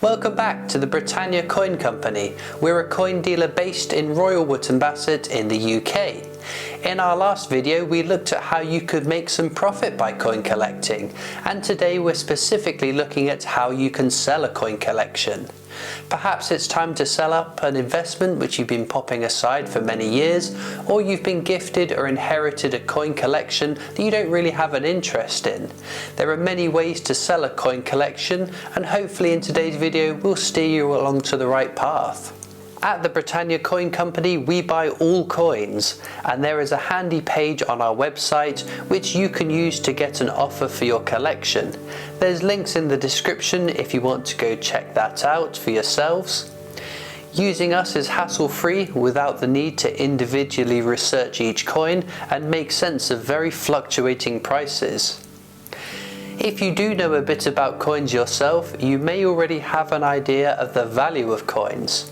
Welcome back to the Britannia Coin Company. We're a coin dealer based in Royal Wootton Bassett in the UK. In our last video we looked at how you could make some profit by coin collecting, and today we're specifically looking at how you can sell a coin collection. Perhaps it's time to sell up an investment which you've been popping aside for many years, or you've been gifted or inherited a coin collection that you don't really have an interest in. There are many ways to sell a coin collection, and hopefully in today's video we'll steer you along to the right path. At the Britannia Coin Company we buy all coins, and there is a handy page on our website which you can use to get an offer for your collection. There's links in the description if you want to go check that out for yourselves. Using us is hassle-free without the need to individually research each coin and make sense of very fluctuating prices. If you do know a bit about coins yourself, you may already have an idea of the value of coins.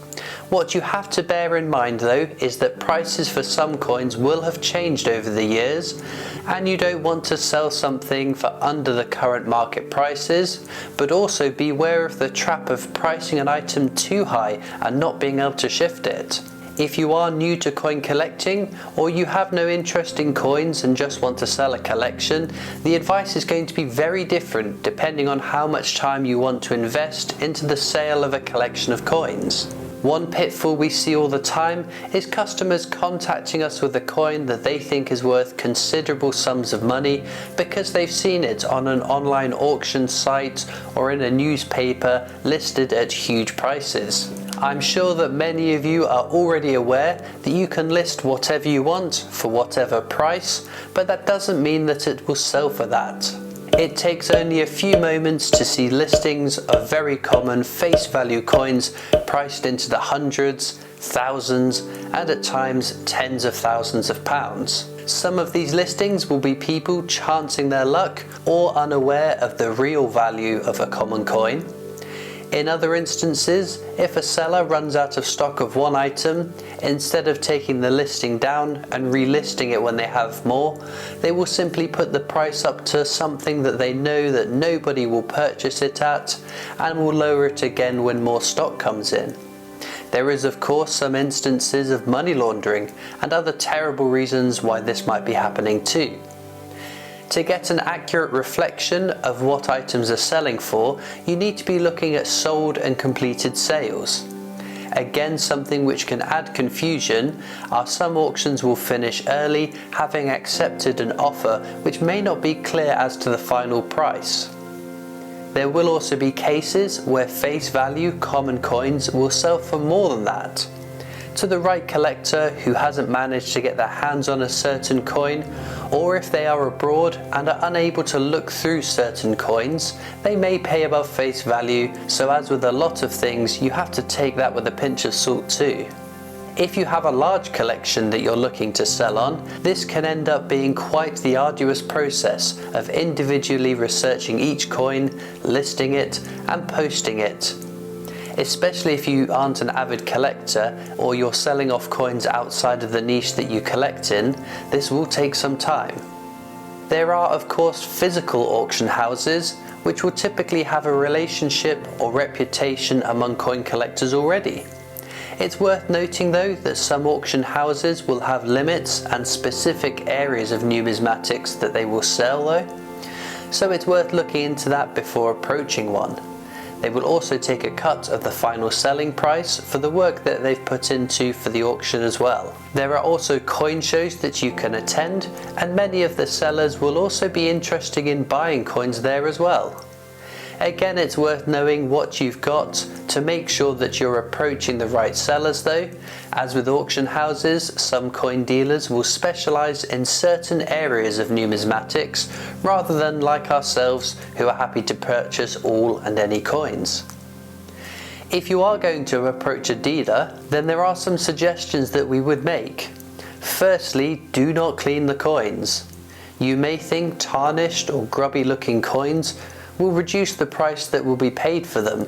What you have to bear in mind though is that prices for some coins will have changed over the years, and you don't want to sell something for under the current market prices, but also beware of the trap of pricing an item too high and not being able to shift it. If you are new to coin collecting, or you have no interest in coins and just want to sell a collection, the advice is going to be very different depending on how much time you want to invest into the sale of a collection of coins. One pitfall we see all the time is customers contacting us with a coin that they think is worth considerable sums of money because they've seen it on an online auction site or in a newspaper listed at huge prices. I'm sure that many of you are already aware that you can list whatever you want for whatever price, but that doesn't mean that it will sell for that. It takes only a few moments to see listings of very common face value coins priced into the hundreds, thousands, and at times tens of thousands of pounds. Some of these listings will be people chancing their luck or unaware of the real value of a common coin. In other instances, if a seller runs out of stock of one item, instead of taking the listing down and relisting it when they have more, they will simply put the price up to something that they know that nobody will purchase it at, and will lower it again when more stock comes in. There is of course some instances of money laundering and other terrible reasons why this might be happening too. To get an accurate reflection of what items are selling for, you need to be looking at sold and completed sales. Again, something which can add confusion are some auctions will finish early, having accepted an offer which may not be clear as to the final price. There will also be cases where face value common coins will sell for more than that. To the right collector who hasn't managed to get their hands on a certain coin, or if they are abroad and are unable to look through certain coins, they may pay above face value, so as with a lot of things you have to take that with a pinch of salt too. If you have a large collection that you're looking to sell on, this can end up being quite the arduous process of individually researching each coin, listing it and posting it. Especially if you aren't an avid collector or you're selling off coins outside of the niche that you collect in, this will take some time. There are of course physical auction houses which will typically have a relationship or reputation among coin collectors already. It's worth noting though that some auction houses will have limits and specific areas of numismatics that they will sell though, so it's worth looking into that before approaching one. They will also take a cut of the final selling price for the work that they've put into for the auction as well. There are also coin shows that you can attend, and many of the sellers will also be interested in buying coins there as well. Again, it's worth knowing what you've got to make sure that you're approaching the right sellers though. As with auction houses, some coin dealers will specialise in certain areas of numismatics rather than like ourselves who are happy to purchase all and any coins. If you are going to approach a dealer, then there are some suggestions that we would make. Firstly, do not clean the coins. You may think tarnished or grubby looking coins will reduce the price that will be paid for them,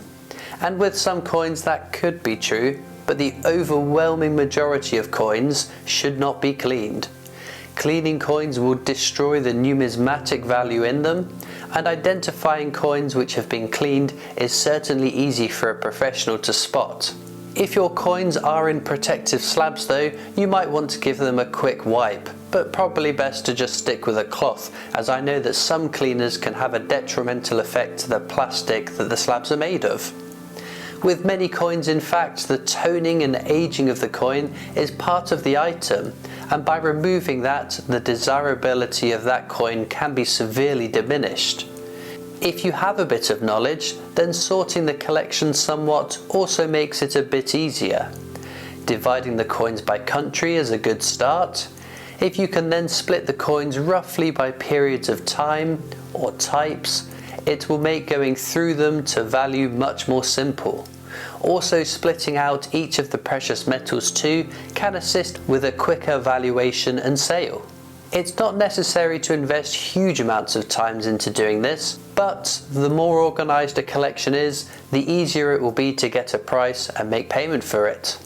and with some coins that could be true, but the overwhelming majority of coins should not be cleaned. Cleaning coins will destroy the numismatic value in them, and identifying coins which have been cleaned is certainly easy for a professional to spot. If your coins are in protective slabs though, you might want to give them a quick wipe, but probably best to just stick with a cloth, as I know that some cleaners can have a detrimental effect to the plastic that the slabs are made of. With many coins, in fact, the toning and aging of the coin is part of the item, and by removing that, the desirability of that coin can be severely diminished. If you have a bit of knowledge, then sorting the collection somewhat also makes it a bit easier. Dividing the coins by country is a good start. If you can then split the coins roughly by periods of time or types, it will make going through them to value much more simple. Also, splitting out each of the precious metals too can assist with a quicker valuation and sale. It's not necessary to invest huge amounts of time into doing this, but the more organised a collection is, the easier it will be to get a price and make payment for it.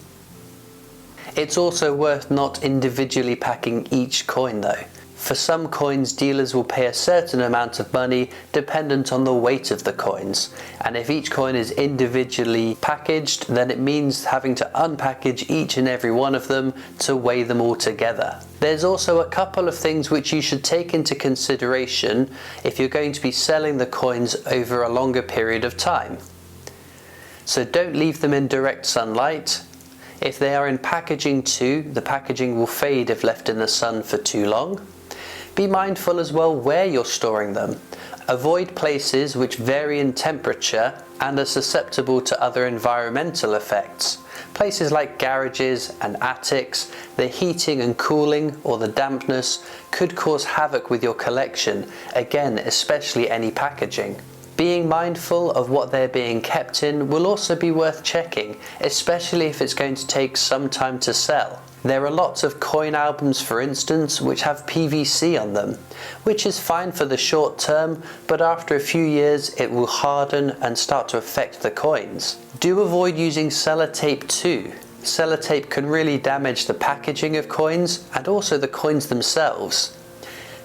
It's also worth not individually packing each coin though. For some coins, dealers will pay a certain amount of money dependent on the weight of the coins, and if each coin is individually packaged, then it means having to unpackage each and every one of them to weigh them all together. There's also a couple of things which you should take into consideration if you're going to be selling the coins over a longer period of time. So don't leave them in direct sunlight. If they are in packaging too, the packaging will fade if left in the sun for too long. Be mindful as well where you're storing them. Avoid places which vary in temperature and are susceptible to other environmental effects. Places like garages and attics, the heating and cooling or the dampness could cause havoc with your collection, again especially any packaging. Being mindful of what they're being kept in will also be worth checking, especially if it's going to take some time to sell. There are lots of coin albums, for instance, which have PVC on them, which is fine for the short term, but after a few years it will harden and start to affect the coins. Do avoid using sellotape too. Sellotape can really damage the packaging of coins and also the coins themselves.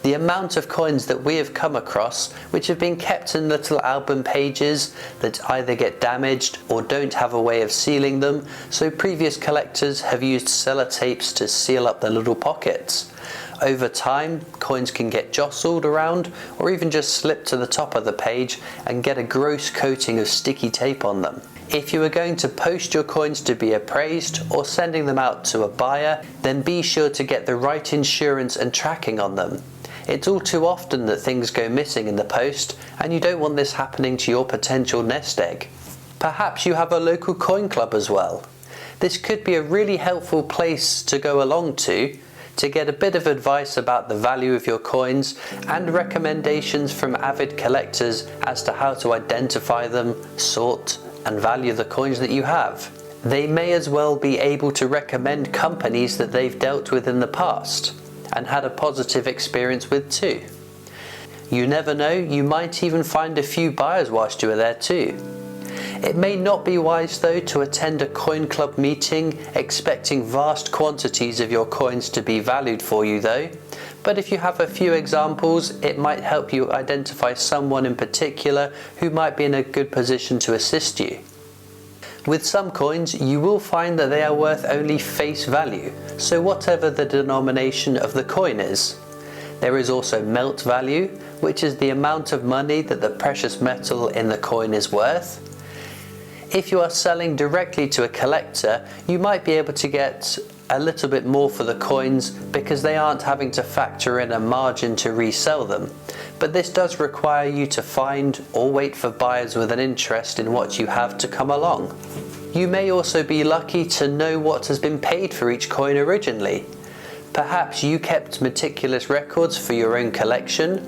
The amount of coins that we have come across which have been kept in little album pages that either get damaged or don't have a way of sealing them, so previous collectors have used sellotapes to seal up the little pockets. Over time, coins can get jostled around or even just slip to the top of the page and get a gross coating of sticky tape on them. If you are going to post your coins to be appraised or sending them out to a buyer, then be sure to get the right insurance and tracking on them. It's all too often that things go missing in the post, and you don't want this happening to your potential nest egg. Perhaps you have a local coin club as well. This could be a really helpful place to go along to get a bit of advice about the value of your coins and recommendations from avid collectors as to how to identify them, sort and value the coins that you have. They may as well be able to recommend companies that they've dealt with in the past and had a positive experience with too. You never know, you might even find a few buyers whilst you are there too. It may not be wise though to attend a coin club meeting expecting vast quantities of your coins to be valued for you though, but if you have a few examples, it might help you identify someone in particular who might be in a good position to assist you. With some coins, you will find that they are worth only face value, so whatever the denomination of the coin is. There is also melt value, which is the amount of money that the precious metal in the coin is worth. If you are selling directly to a collector, you might be able to get a little bit more for the coins because they aren't having to factor in a margin to resell them. But this does require you to find or wait for buyers with an interest in what you have to come along. You may also be lucky to know what has been paid for each coin originally. Perhaps you kept meticulous records for your own collection,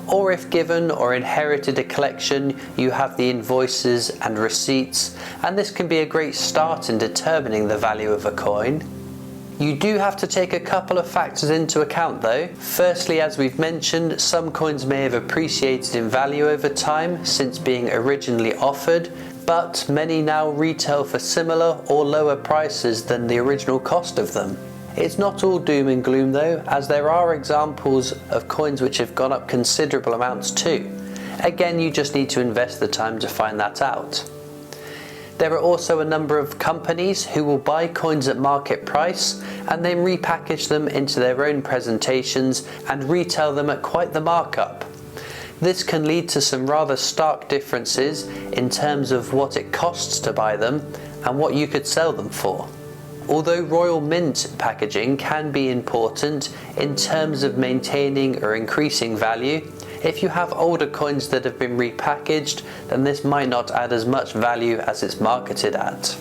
or if given or inherited a collection, you have the invoices and receipts, and this can be a great start in determining the value of a coin. You do have to take a couple of factors into account though. Firstly, as we've mentioned, some coins may have appreciated in value over time since being originally offered, but many now retail for similar or lower prices than the original cost of them. It's not all doom and gloom though, as there are examples of coins which have gone up considerable amounts too. Again, you just need to invest the time to find that out. There are also a number of companies who will buy coins at market price and then repackage them into their own presentations and retail them at quite the markup. This can lead to some rather stark differences in terms of what it costs to buy them and what you could sell them for. Although Royal Mint packaging can be important in terms of maintaining or increasing value, if you have older coins that have been repackaged, then this might not add as much value as it's marketed at.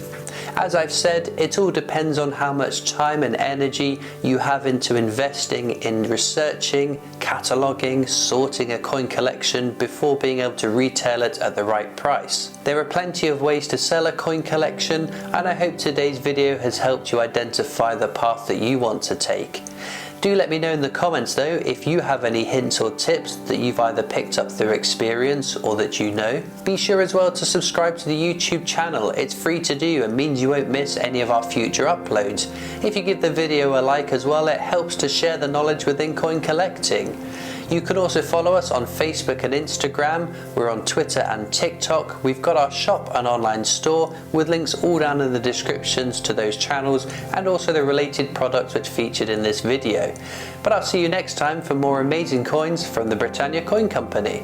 As I've said, it all depends on how much time and energy you have into investing in researching, cataloguing, sorting a coin collection before being able to retail it at the right price. There are plenty of ways to sell a coin collection, and I hope today's video has helped you identify the path that you want to take. Do let me know in the comments though if you have any hints or tips that you've either picked up through experience or that you know. Be sure as well to subscribe to the YouTube channel. It's free to do and means you won't miss any of our future uploads. If you give the video a like as well, it helps to share the knowledge within coin collecting. You can also follow us on Facebook and Instagram. We're on Twitter and TikTok. We've got our shop and online store with links all down in the descriptions to those channels and also the related products which featured in this video. But I'll see you next time for more amazing coins from the Britannia Coin Company.